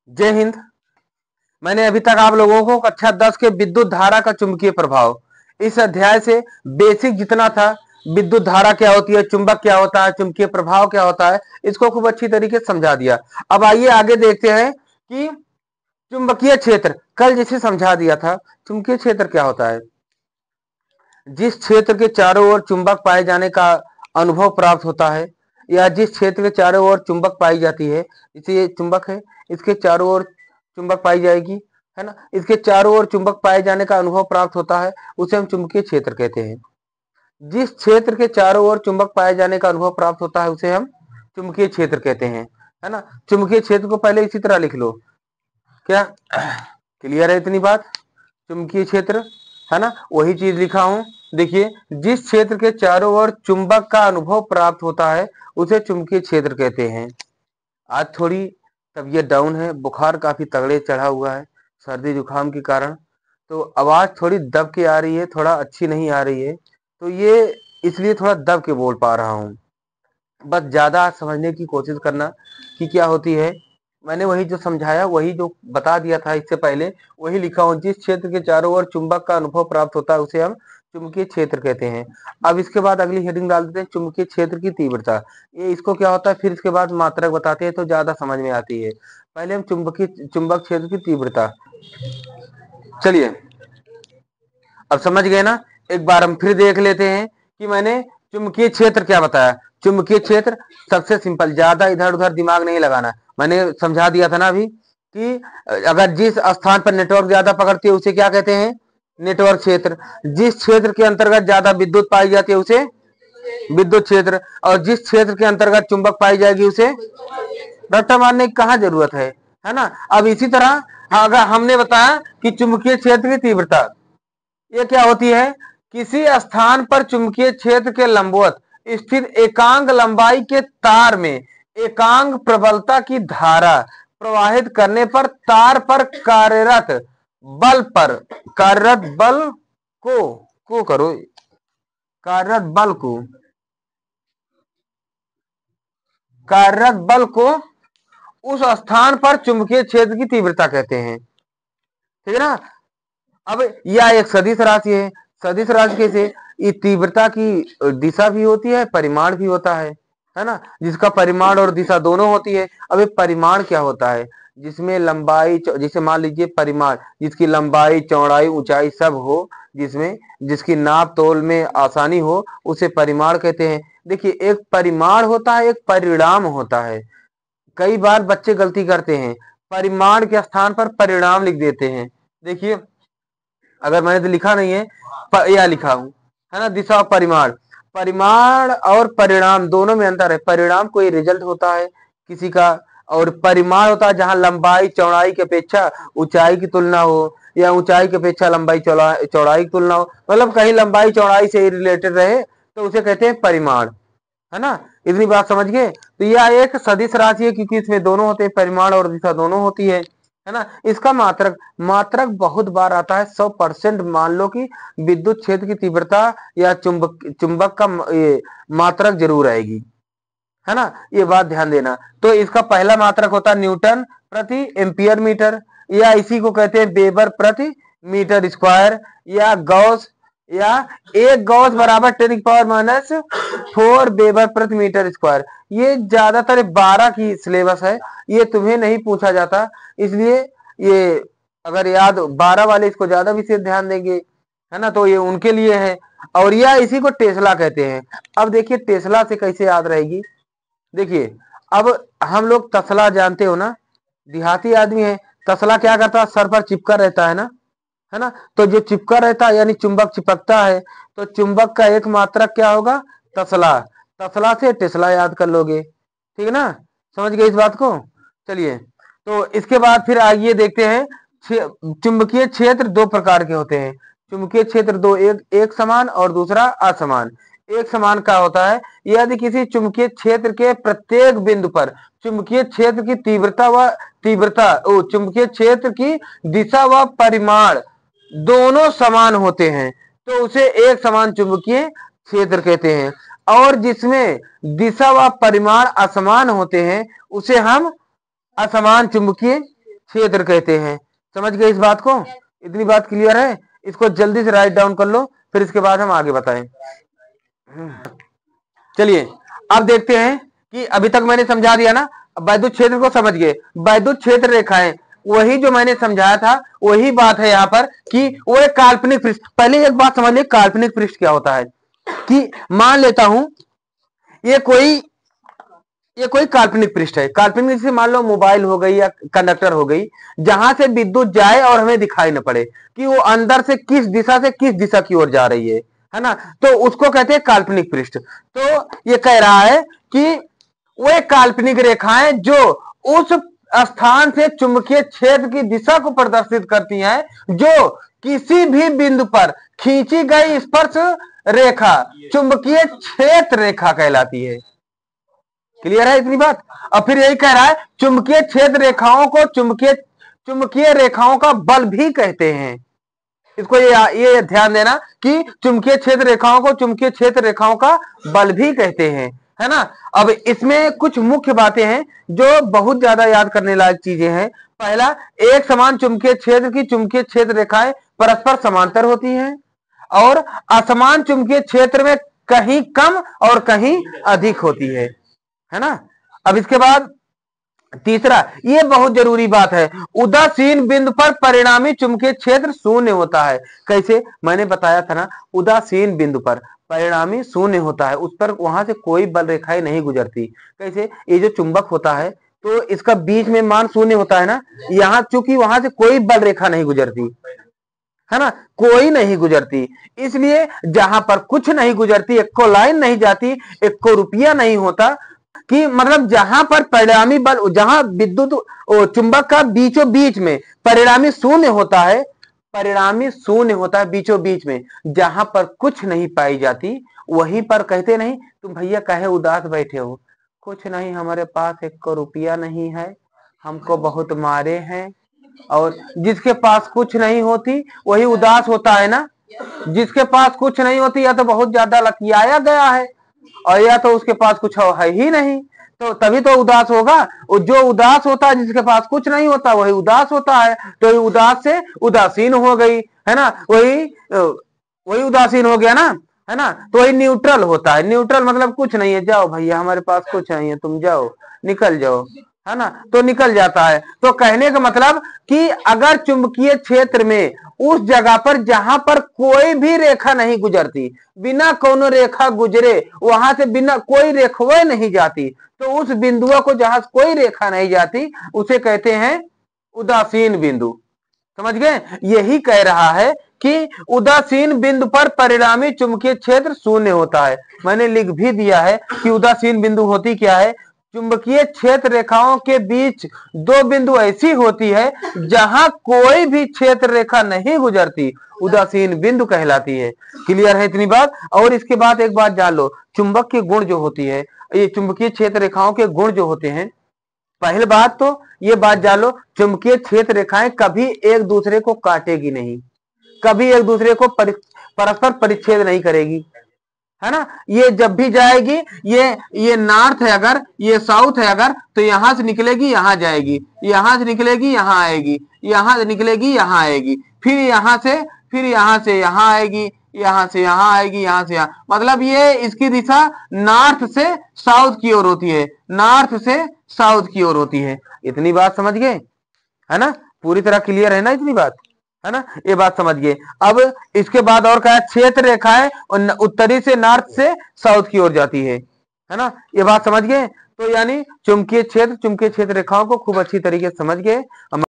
जय हिंद। मैंने अभी तक आप लोगों को कक्षा 10 के विद्युत धारा का चुंबकीय प्रभाव इस अध्याय से बेसिक जितना था, विद्युत धारा क्या होती है, चुंबक क्या होता है, चुंबकीय प्रभाव क्या होता है, इसको खूब अच्छी तरीके से समझा दिया। अब आइए आगे देखते हैं कि चुंबकीय क्षेत्र कल जिसे समझा दिया था। चुंबकीय क्षेत्र क्या होता है? जिस क्षेत्र के चारों ओर चुंबक पाए जाने का अनुभव प्राप्त होता है, या जिस क्षेत्र के चारों ओर चुंबक पाई जाती है, इसे ये चुंबक है, इसके चारों ओर चुंबक पाई जाएगी, है ना, इसके चारों ओर चुंबक पाए जाने का अनुभव प्राप्त होता है, उसे हम चुंबकीय क्षेत्र कहते हैं। जिस क्षेत्र के चारों ओर चुंबक पाए जाने का अनुभव प्राप्त होता है उसे हम चुंबकीय क्षेत्र कहते हैं, है ना। चुंबकीय क्षेत्र को पहले इसी तरह लिख लो। क्या क्लियर है इतनी बात? चुंबकीय क्षेत्र, है ना, वही चीज लिखा हूं। देखिए, जिस क्षेत्र के चारों ओर चुंबक का अनुभव प्राप्त होता है उसे चुंबकीय क्षेत्र कहते हैं। आज थोड़ी तबीयत डाउन है, बुखार काफी तगड़े चढ़ा हुआ है सर्दी जुकाम के कारण, तो आवाज थोड़ी दब के आ रही है, थोड़ा अच्छी नहीं आ रही है, तो ये इसलिए थोड़ा दब के बोल पा रहा हूँ। बस ज्यादा समझने की कोशिश करना कि क्या होती है। मैंने वही जो समझाया, वही जो बता दिया था इससे पहले, वही लिखा हूं। जिस क्षेत्र के चारों ओर चुंबक का अनुभव प्राप्त होता है उसे हम चुंबकीय क्षेत्र कहते हैं। अब इसके बाद अगली हेडिंग डाल देते हैं, चुंबकीय क्षेत्र की तीव्रता। ये इसको क्या होता है, फिर इसके बाद मात्रक बताते हैं तो ज्यादा समझ में आती है। पहले हम चुंबक क्षेत्र की तीव्रता, चलिए अब समझ गए ना। एक बार हम फिर देख लेते हैं कि मैंने चुंबकीय क्षेत्र क्या बताया। चुंबकीय क्षेत्र सबसे सिंपल, ज्यादा इधर उधर दिमाग नहीं लगाना। मैंने समझा दिया था ना अभी कि अगर जिस स्थान पर नेटवर्क ज्यादा पकड़ती है उसे क्या कहते हैं, नेटवर्क क्षेत्र। जिस क्षेत्र के अंतर्गत ज्यादा विद्युत पाई जाती है उसे विद्युत क्षेत्र, और जिस क्षेत्र के अंतर्गत चुंबक पाई जाएगी उसे रट्टा मारने की कहाँ जरूरत है ना। अब इसी तरह अगर हमने बताया कि चुंबकीय क्षेत्र की तीव्रता ये क्या होती है, किसी स्थान पर चुंबकीय क्षेत्र के लंबवत स्थित एकांक लंबाई के तार में एकांक प्रबलता की धारा प्रवाहित करने पर तार पर कार्यरत बल को करो, कार्यरत बल को उस स्थान पर चुंबकीय क्षेत्र की तीव्रता कहते हैं। ठीक है ना। अब यह एक सदिश राशि है। सदिश राशि कैसे, ये तीव्रता की दिशा भी होती है, परिमाण भी होता है ना, जिसका परिमाण और दिशा दोनों होती है। अब ये परिमाण क्या होता है, जिसमें लंबाई, जिसे मान लीजिए परिमाण, जिसकी लंबाई चौड़ाई ऊंचाई सब हो, जिसमें जिसकी नाप तोल में आसानी हो, उसे परिमाण कहते हैं। देखिए, एक परिमाण होता है, एक परिणाम होता है। कई बार बच्चे गलती करते हैं, परिमाण के स्थान पर परिणाम लिख देते हैं। देखिए, अगर मैंने तो लिखा नहीं है, या लिखा हूं, है ना, दिशा और परिमाण। परिमाण और परिणाम दोनों में अंतर है। परिणाम कोई रिजल्ट होता है किसी का, और परिमाण होता है जहां लंबाई चौड़ाई की अपेक्षा ऊंचाई की तुलना हो, या ऊंचाई की अपेक्षा लंबाई चौड़ाई की तुलना हो, मतलब कहीं लंबाई चौड़ाई से रिलेटेड रहे तो उसे कहते हैं परिमाण, है ना। इतनी बात समझ गए। तो यह एक सदिश राशि है क्योंकि इसमें दोनों होते हैं, परिमाण और दिशा दोनों होती है ना। इसका मात्रक बहुत बार आता है 100%। मान लो कि विद्युत क्षेत्र की तीव्रता या चुंबक का ये मात्रक जरूर आएगी, है ना, ये बात ध्यान देना। तो इसका पहला मात्रक होता है न्यूटन प्रति एम्पियर मीटर, या इसी को कहते हैं वेबर प्रति मीटर स्क्वायर, या गॉस, या एक गॉस बराबर 10⁻⁴ वेबर प्रति मीटर स्क्वायर। ये ज्यादातर 12 की सिलेबस है, ये तुम्हें नहीं पूछा जाता, इसलिए ये अगर याद 12 वाले इसको ज्यादा विशेष ध्यान देंगे, है ना, तो ये उनके लिए है। और यह इसी को टेस्ला कहते हैं। अब देखिए टेस्ला से कैसे याद रहेगी। देखिए, अब हम लोग तसला जानते हो ना, देहाती आदमी है। तसला क्या करता है, सर पर चिपका रहता है ना। तो जो चिपका रहता है यानी चुंबक चिपकता है, तो चुंबक का एक मात्रक क्या होगा, तसला। तसला से टेस्ला याद कर लोगे, ठीक है ना। समझ गए इस बात को। चलिए, तो इसके बाद फिर आइए देखते हैं, चुंबकीय क्षेत्र दो प्रकार के होते हैं। चुंबकीय क्षेत्र दो, एक समान और दूसरा असमान। एक समान का होता है यदि किसी चुंबकीय क्षेत्र के प्रत्येक बिंदु पर चुंबकीय क्षेत्र की चुंबकीय क्षेत्र की दिशा व परिमाण दोनों समान होते हैं तो उसे एक समान चुंबकीय क्षेत्र कहते हैं। और जिसमें दिशा व परिमाण असमान होते हैं उसे हम असमान चुंबकीय क्षेत्र कहते हैं। समझ गए इस बात को? इतनी बात क्लियर है? इसको जल्दी से राइट डाउन कर लो, फिर इसके बाद हम आगे बताएं। चलिए अब देखते हैं कि अभी तक मैंने समझा दिया ना, वैद्युत क्षेत्र को समझ गए। वैद्युत क्षेत्र रेखाएं वही जो मैंने समझाया था, वही बात है यहाँ पर कि वो एक काल्पनिक पृष्ठ। पहले एक बात समझ ले, काल्पनिक पृष्ठ क्या होता है कि मान लेता हूं ये कोई काल्पनिक पृष्ठ है। काल्पनिक से मान लो मोबाइल हो गई या कंडक्टर हो गई, जहां से विद्युत जाए और हमें दिखाई न पड़े कि वो अंदर से किस दिशा की ओर जा रही है ना, तो उसको कहते हैं काल्पनिक पृष्ठ। तो ये कह रहा है कि वो एक काल्पनिक रेखाएं जो उस स्थान से चुंबकीय क्षेत्र की दिशा को प्रदर्शित करती हैं, जो किसी भी बिंदु पर खींची गई स्पर्श रेखा चुंबकीय क्षेत्र रेखा कहलाती है। क्लियर है इतनी बात? और फिर यही कह रहा है चुंबकीय क्षेत्र रेखाओं को चुंबकीय रेखाओं का बल भी कहते हैं। इसको ये ध्यान देना कि चुंबकीय क्षेत्र रेखाओं को चुंबकीय क्षेत्र रेखाओं का बल भी कहते हैं, है ना। अब इसमें कुछ मुख्य बातें हैं जो बहुत ज्यादा याद करने लायक चीजें हैं। पहला, एक समान चुंबकीय क्षेत्र की चुंबकीय क्षेत्र रेखाएं परस्पर समांतर होती हैं और असमान चुंबकीय क्षेत्र में कहीं कम और कहीं अधिक होती है ना। अब इसके बाद तीसरा, ये बहुत जरूरी बात है, उदासीन बिंदु पर परिणामी चुंबकीय क्षेत्र शून्य होता है। कैसे? मैंने बताया था ना, उदासीन बिंदु पर परिणामी शून्य होता है, उस पर वहां से कोई बल रेखाएं नहीं गुजरती। कैसे? ये जो चुंबक होता है तो इसका बीच में मान शून्य होता है ना, यहाँ चूंकि वहां से कोई बल रेखा नहीं गुजरती है ना, कोई नहीं गुजरती, इसलिए जहां पर कुछ नहीं गुजरती, एक को लाइन नहीं जाती, एक को रुपया नहीं होता, कि मतलब जहां पर परिणामी बल, जहां विद्युत चुंबक का बीचों बीच में परिणामी शून्य होता है, परिणामी शून्य होता है बीचों बीच में, जहां पर कुछ नहीं पाई जाती, वहीं पर कहते नहीं तुम भैया कहे उदास बैठे हो, कुछ नहीं, हमारे पास एक को रुपया नहीं है, हमको बहुत मारे हैं। और जिसके पास कुछ नहीं होती वही उदास होता है ना। जिसके पास कुछ नहीं होती या तो बहुत ज्यादा लकियाया गया है और या तो उसके पास कुछ है ही नहीं, तो तभी तो उदास होगा। जो उदास होता है, जिसके पास कुछ नहीं होता वही उदास होता है, तो उदास से उदासीन हो गई, है ना, वही उदासीन हो गया ना, है ना। तो वही न्यूट्रल होता है। न्यूट्रल मतलब कुछ नहीं है, जाओ भैया हमारे पास कुछ नहीं है, तुम जाओ, निकल जाओ, है ना, तो निकल जाता है। तो कहने का मतलब कि अगर चुंबकीय क्षेत्र में उस जगह पर जहां पर कोई भी रेखा नहीं गुजरती, बिना कोनो रेखा गुजरे, वहां से बिना कोई रेखाएं नहीं जाती, तो उस बिंदुओं को जहां कोई रेखा नहीं जाती उसे कहते हैं उदासीन बिंदु। समझ गए? यही कह रहा है कि उदासीन बिंदु पर परिणामी चुंबकीय क्षेत्र शून्य होता है। मैंने लिख भी दिया है कि उदासीन बिंदु होती क्या है। चुंबकीय क्षेत्र रेखाओं के बीच दो बिंदु ऐसी होती है जहां कोई भी क्षेत्र रेखा नहीं गुजरती, उदासीन बिंदु कहलाती है। क्लियर है इतनी बात? और इसके बाद एक बात जान लो, चुंबक के गुण जो होती है, ये चुंबकीय क्षेत्र रेखाओं के गुण जो होते हैं, पहली बात तो ये बात जान लो, चुंबकीय क्षेत्र रेखाएं कभी एक दूसरे को काटेगी नहीं, कभी एक दूसरे को परस्पर परिच्छेद नहीं करेगी, है ना। ये जब भी जाएगी, ये नॉर्थ है अगर, ये साउथ है अगर, तो यहां से निकलेगी यहां जाएगी, यहां से निकलेगी यहां आएगी, यहां से निकलेगी यहां आएगी, फिर यहां से यहां आएगी, यहां से यहां आएगी, यहां से यहां, मतलब ये इसकी दिशा नॉर्थ से साउथ की ओर होती है, नॉर्थ से साउथ की ओर होती है। इतनी बात समझ गए, है ना? पूरी तरह क्लियर है ना इतनी बात, है ना? ये बात समझ गए। अब इसके बाद और क्या है, क्षेत्र रेखाएं उत्तरी से नॉर्थ से साउथ की ओर जाती है ना? ये बात समझ गए। तो यानी चुंबकीय क्षेत्र रेखाओं को खूब अच्छी तरीके से समझ गए।